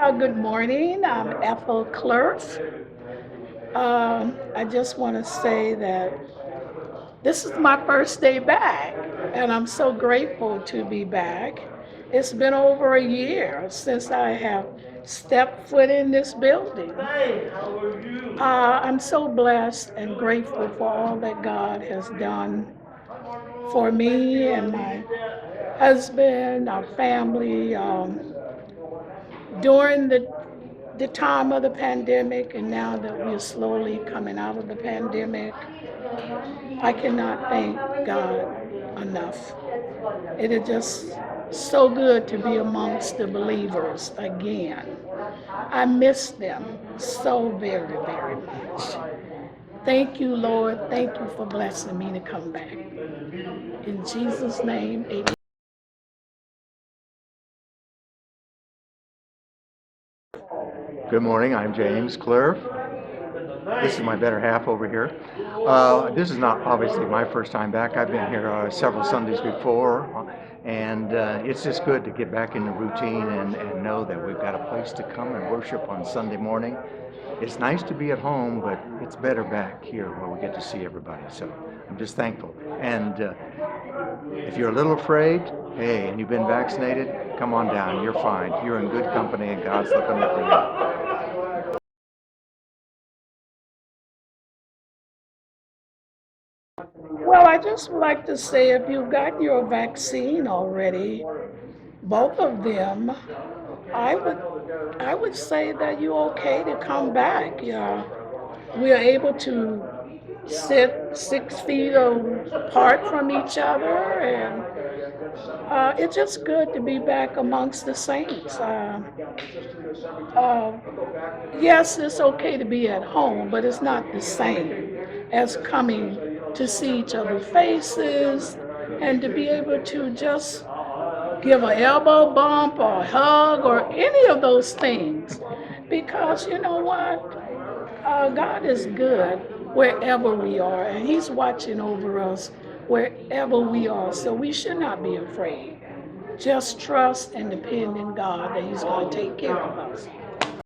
Good morning. I'm Ethel Clerf. I just want to say that this is my first day back, and I'm so grateful to be back. It's been over a year since I have stepped foot in this building. I'm so blessed and grateful for all that God has done for me and my husband, our family. During the time of the pandemic, and now that we're slowly coming out of the pandemic, I cannot thank God enough. It is just so good to be amongst the believers again. I miss them so very, very much. Thank you, Lord. Thank you for blessing me to come back. In Jesus' name, amen. Good morning, I'm James Clerf. This is my better half over here. This is not obviously my first time back. I've been here several Sundays before, and it's just good to get back in the routine and know that we've got a place to come and worship on Sunday morning. It's nice to be at home, but it's better back here where we get to see everybody. So I'm just thankful. And if you're a little afraid, hey, and you've been vaccinated, come on down. You're fine. You're in good company, and God's looking after you. Well, I just would like to say if you've gotten your vaccine already, both of them, I would I would say that you're okay to come back. Yeah, we are able to sit 6 feet apart from each other, and it's just good to be back amongst the saints. Uh, yes, it's okay to be at home, but it's not the same as coming to see each other's faces and to be able to just give an elbow bump or a hug or any of those things. Because you know what? God is good wherever we are, and He's watching over us wherever we are. So we should not be afraid. Just trust and depend in God that He's going to take care of us.